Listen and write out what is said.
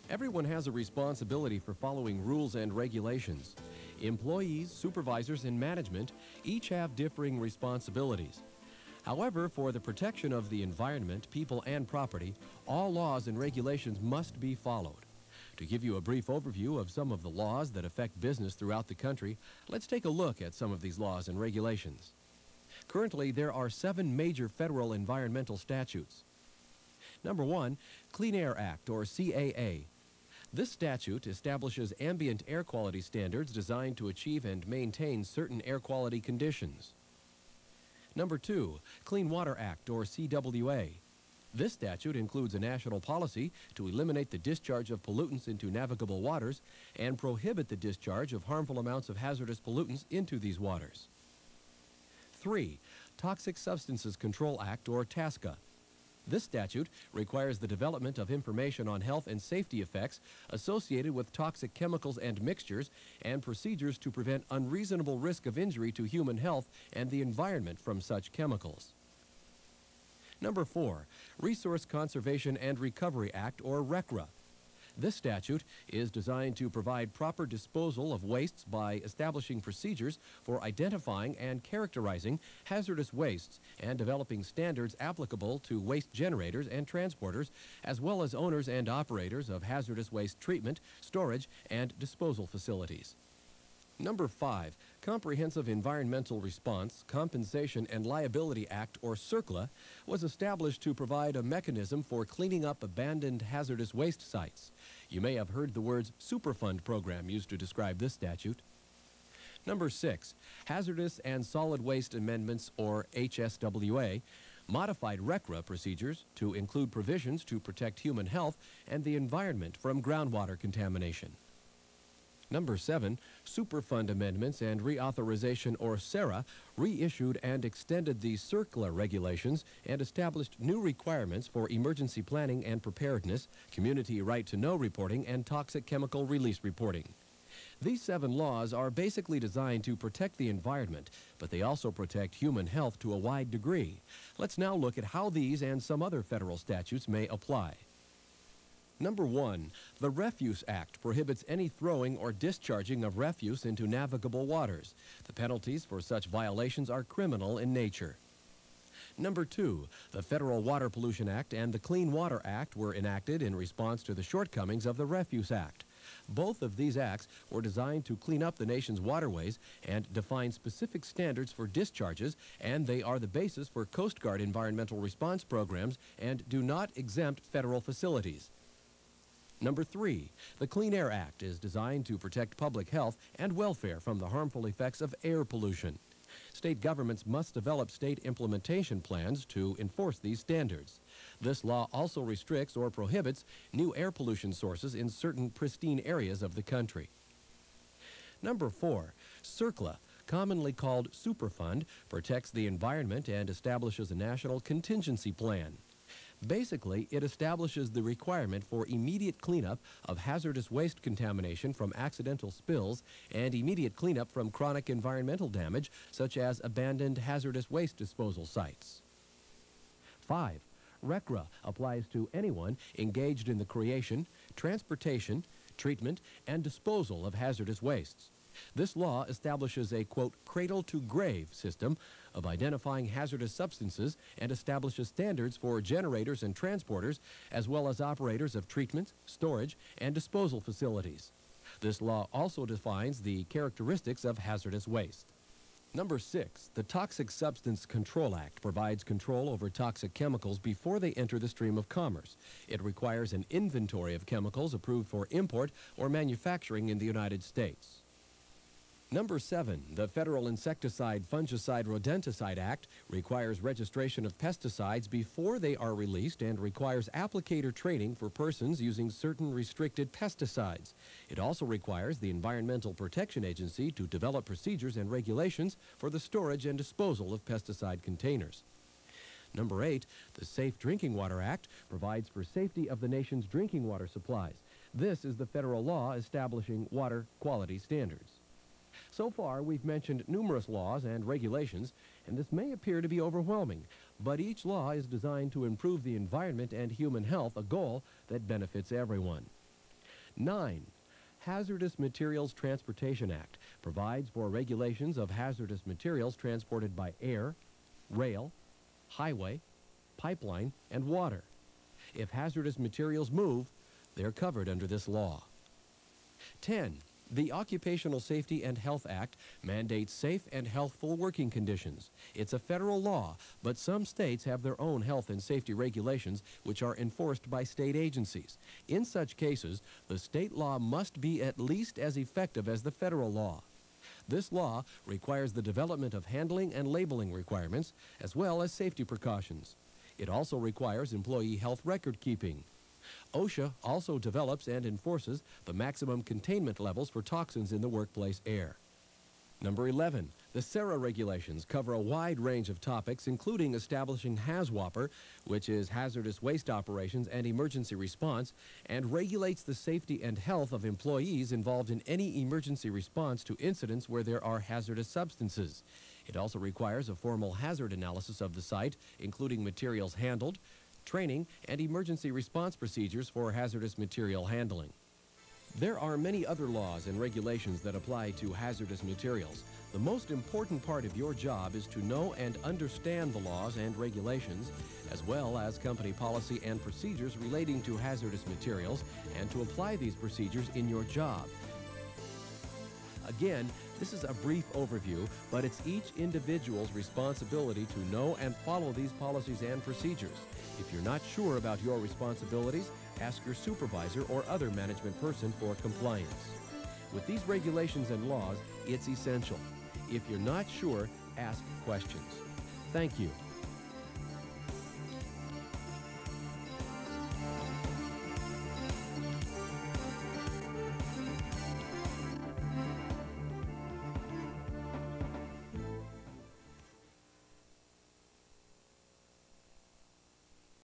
Everyone has a responsibility for following rules and regulations. Employees, supervisors, and management each have differing responsibilities. However, for the protection of the environment, people, and property, all laws and regulations must be followed. To give you a brief overview of some of the laws that affect business throughout the country, let's take a look at some of these laws and regulations. Currently, there are 7 major federal environmental statutes. Number 1, Clean Air Act, or CAA. This statute establishes ambient air quality standards designed to achieve and maintain certain air quality conditions. Number 2, Clean Water Act, or CWA. This statute includes a national policy to eliminate the discharge of pollutants into navigable waters and prohibit the discharge of harmful amounts of hazardous pollutants into these waters. 3, Toxic Substances Control Act, or TSCA. This statute requires the development of information on health and safety effects associated with toxic chemicals and mixtures and procedures to prevent unreasonable risk of injury to human health and the environment from such chemicals. Number 4, Resource Conservation and Recovery Act, or RCRA. This statute is designed to provide proper disposal of wastes by establishing procedures for identifying and characterizing hazardous wastes and developing standards applicable to waste generators and transporters, as well as owners and operators of hazardous waste treatment, storage, and disposal facilities. Number 5, Comprehensive Environmental Response, Compensation and Liability Act, or CERCLA, was established to provide a mechanism for cleaning up abandoned hazardous waste sites. You may have heard the words Superfund program used to describe this statute. Number 6, Hazardous and Solid Waste Amendments, or HSWA, modified RCRA procedures to include provisions to protect human health and the environment from groundwater contamination. Number 7, Superfund Amendments and Reauthorization, or SARA, reissued and extended the CERCLA regulations and established new requirements for emergency planning and preparedness, community right-to-know reporting, and toxic chemical release reporting. These 7 laws are basically designed to protect the environment, but they also protect human health to a wide degree. Let's now look at how these and some other federal statutes may apply. Number 1, the Refuse Act prohibits any throwing or discharging of refuse into navigable waters. The penalties for such violations are criminal in nature. Number 2, the Federal Water Pollution Act and the Clean Water Act were enacted in response to the shortcomings of the Refuse Act. Both of these acts were designed to clean up the nation's waterways and define specific standards for discharges, and they are the basis for Coast Guard environmental response programs and do not exempt federal facilities. Number 3, the Clean Air Act is designed to protect public health and welfare from the harmful effects of air pollution. State governments must develop state implementation plans to enforce these standards. This law also restricts or prohibits new air pollution sources in certain pristine areas of the country. Number 4, CERCLA, commonly called Superfund, protects the environment and establishes a national contingency plan. Basically, it establishes the requirement for immediate cleanup of hazardous waste contamination from accidental spills and immediate cleanup from chronic environmental damage, such as abandoned hazardous waste disposal sites. 5. RCRA applies to anyone engaged in the creation, transportation, treatment, and disposal of hazardous wastes. This law establishes a, quote, cradle-to-grave system of identifying hazardous substances and establishes standards for generators and transporters, as well as operators of treatment, storage, and disposal facilities. This law also defines the characteristics of hazardous waste. Number 6, the Toxic Substance Control Act provides control over toxic chemicals before they enter the stream of commerce. It requires an inventory of chemicals approved for import or manufacturing in the United States. Number 7, the Federal Insecticide, Fungicide, Rodenticide Act requires registration of pesticides before they are released and requires applicator training for persons using certain restricted pesticides. It also requires the Environmental Protection Agency to develop procedures and regulations for the storage and disposal of pesticide containers. Number 8, the Safe Drinking Water Act provides for safety of the nation's drinking water supplies. This is the federal law establishing water quality standards. So far, we've mentioned numerous laws and regulations, and this may appear to be overwhelming, but each law is designed to improve the environment and human health, a goal that benefits everyone. 9. Hazardous Materials Transportation Act provides for regulations of hazardous materials transported by air, rail, highway, pipeline, and water. If hazardous materials move, they're covered under this law. 10. The Occupational Safety and Health Act mandates safe and healthful working conditions. It's a federal law, but some states have their own health and safety regulations which are enforced by state agencies. In such cases, the state law must be at least as effective as the federal law. This law requires the development of handling and labeling requirements as well as safety precautions. It also requires employee health record keeping. OSHA also develops and enforces the maximum containment levels for toxins in the workplace air. Number 11, the SARA regulations cover a wide range of topics, including establishing HAZWOPER, which is Hazardous Waste Operations and Emergency Response, and regulates the safety and health of employees involved in any emergency response to incidents where there are hazardous substances. It also requires a formal hazard analysis of the site, including materials handled, training, and emergency response procedures for hazardous material handling. There are many other laws and regulations that apply to hazardous materials. The most important part of your job is to know and understand the laws and regulations, as well as company policy and procedures relating to hazardous materials, and to apply these procedures in your job. Again, this is a brief overview, but it's each individual's responsibility to know and follow these policies and procedures. If you're not sure about your responsibilities, ask your supervisor or other management person for compliance. With these regulations and laws, it's essential. If you're not sure, ask questions. Thank you.